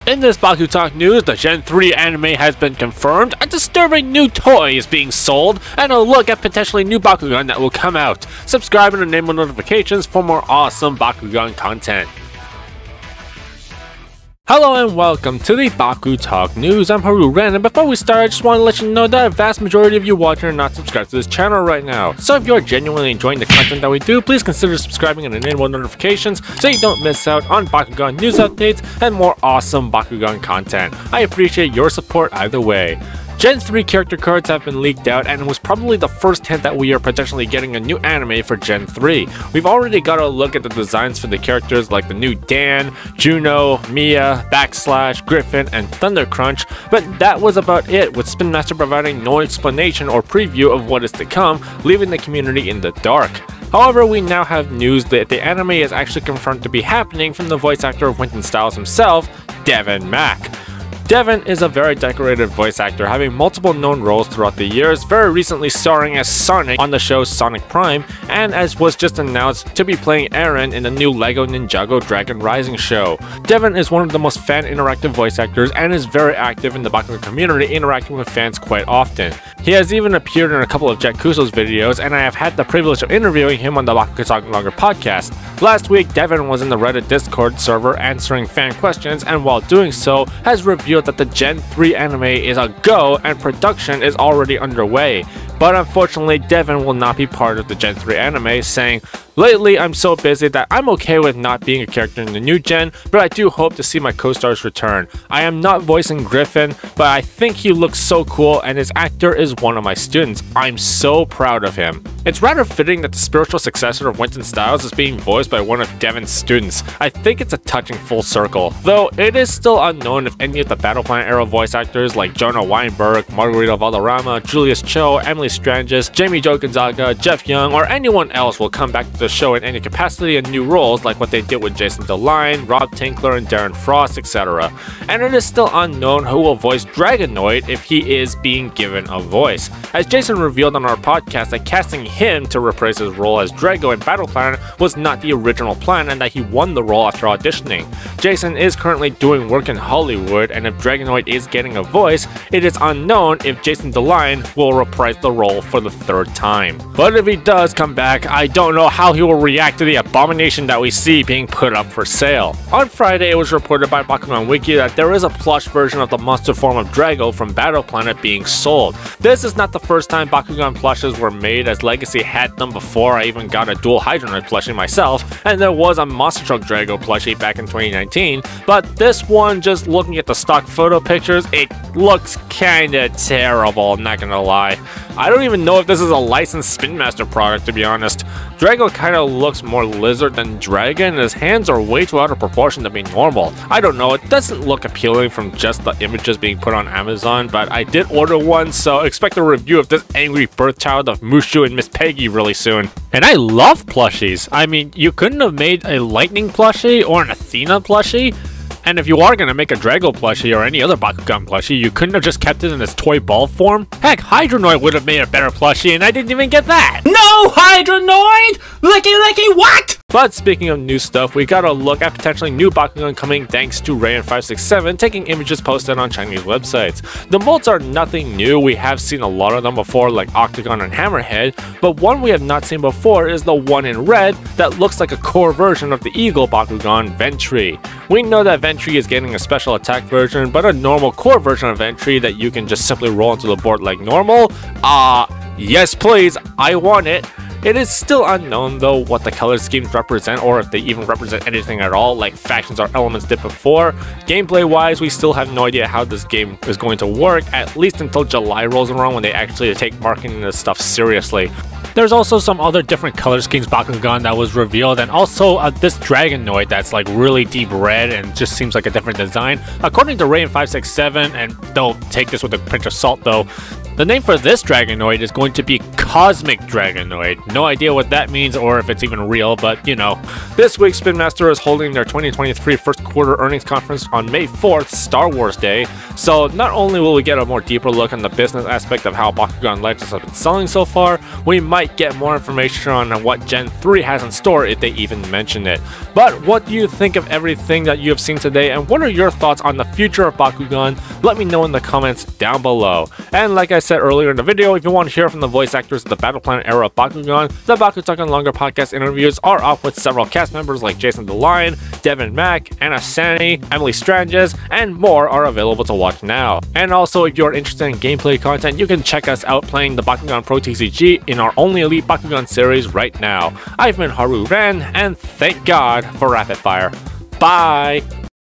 In this BakuTalk news, the Gen 3 anime has been confirmed, a disturbing new toy is being sold, and a look at potentially new Bakugan that will come out. Subscribe and enable notifications for more awesome Bakugan content. Hello and welcome to the BakuTalk news. I'm Haru, and before we start, I just want to let you know that a vast majority of you watching are not subscribed to this channel right now. So if you're genuinely enjoying the content that we do, please consider subscribing and enable notifications so you don't miss out on Bakugan news updates and more awesome Bakugan content. I appreciate your support either way. Gen 3 character cards have been leaked out, and it was probably the first hint that we are potentially getting a new anime for Gen 3. We've already got a look at the designs for the characters like the new Dan, Juno, Mia, Backslash, Griffin, and Thundercrunch, but that was about it, with Spin Master providing no explanation or preview of what is to come, leaving the community in the dark. However, we now have news that the anime is actually confirmed to be happening from the voice actor of Winston Styles himself, Devin Mack. Devin is a very decorated voice actor, having multiple known roles throughout the years, very recently starring as Sonic on the show Sonic Prime, and as was just announced to be playing Eren in the new LEGO Ninjago Dragon Rising show. Devin is one of the most fan-interactive voice actors and is very active in the Bakugan community, interacting with fans quite often. He has even appeared in a couple of Jack Kuso's videos, and I have had the privilege of interviewing him on the BakuTalk Longer podcast. Last week, Devin was in the Reddit Discord server answering fan questions, and while doing so, has revealed that the Gen 3 anime is a go and production is already underway. But unfortunately, Devin will not be part of the Gen 3 anime, saying, "Lately, I'm so busy that I'm okay with not being a character in the new gen, but I do hope to see my co-stars return. I am not voicing Griffin, but I think he looks so cool and his actor is one of my students. I'm so proud of him." It's rather fitting that the spiritual successor of Winston Styles is being voiced by one of Devin's students. I think it's a touching full circle, though it is still unknown if any of the Battle Planet era voice actors like Jonah Weinberg, Margarita Valderrama, Julius Cho, Emily Stranges, Jamie Jo Gonzaga, Jeff Young, or anyone else will come back to the show in any capacity in new roles like what they did with Jason DeLine, Rob Tinkler, and Darren Frost, etc. And it is still unknown who will voice Dragonoid if he is being given a voice. As Jason revealed on our podcast, that casting him to reprise his role as Drago in Battle Planet was not the original plan and that he won the role after auditioning. Jason is currently doing work in Hollywood, and if Dragonoid is getting a voice, it is unknown if Jason DeLine will reprise the role for the third time. But if he does come back, I don't know how he will react to the abomination that we see being put up for sale. On Friday, it was reported by Bakugan Wiki that there is a plush version of the monster form of Drago from Battle Planet being sold. This is not the first time Bakugan plushes were made, as Legacy had them before. I even got a dual Dragonoid plushie myself, and there was a Monster Truck Drago plushie back in 2019, but this one, just looking at the stock photo pictures, it looks kinda terrible, I'm not gonna lie. I don't even know if this is a licensed Spin Master product, to be honest. Drago kinda looks more lizard than dragon, and his hands are way too out of proportion to be normal. I don't know, it doesn't look appealing from just the images being put on Amazon, but I did order one, so expect a review of this angry birth child of Mushu and Miss Peggy really soon. And I love plushies. I mean, you couldn't have made a Lightning plushie or an Athena plushie? And if you are going to make a Drago plushie or any other Bakugan plushie, you couldn't have just kept it in its toy ball form? Heck, Dragonoid would have made a better plushie, and I didn't even get that! No, Dragonoid! Licky, what? But speaking of new stuff, we got a look at potentially new Bakugan coming thanks to Rayan567 taking images posted on Chinese websites. The molds are nothing new, we have seen a lot of them before like Octagon and Hammerhead, but one we have not seen before is the one in red that looks like a core version of the Eagle Bakugan, Ventry. We know that Ventry is getting a special attack version, but a normal core version of Ventry that you can just simply roll into the board like normal? Yes please, I want it. It is still unknown though what the color schemes represent, or if they even represent anything at all like factions or elements did before. Gameplay wise, we still have no idea how this game is going to work, at least until July rolls around when they actually take marketing this stuff seriously. There's also some other different color schemes Bakugan that was revealed, and also this Dragonoid that's like really deep red and just seems like a different design. According to Rayan567, and don't take this with a pinch of salt though, The name for this Dragonoid is going to be Cosmic Dragonoid. No idea what that means or if it's even real, but you know. This week, Spin Master is holding their 2023 first quarter earnings conference on May 4th, Star Wars Day. So not only will we get a more deeper look on the business aspect of how Bakugan Legends have been selling so far, we might get more information on what Gen 3 has in store if they even mention it. But what do you think of everything that you have seen today, and what are your thoughts on the future of Bakugan? Let me know in the comments down below. And like I said earlier in the video, if you want to hear from the voice actors of the Battle Planet era of Bakugan, the BakuTalk and Longer podcast interviews are up with several cast members like Jason the Lion, Devin Mack, Anna Sani, Emily Stranges, and more are available to watch now. And also, if you're interested in gameplay content, you can check us out playing the Bakugan Pro TCG in our Only Elite Bakugan series right now. I've been Haru Ren, and thank God for Rapid Fire. Bye!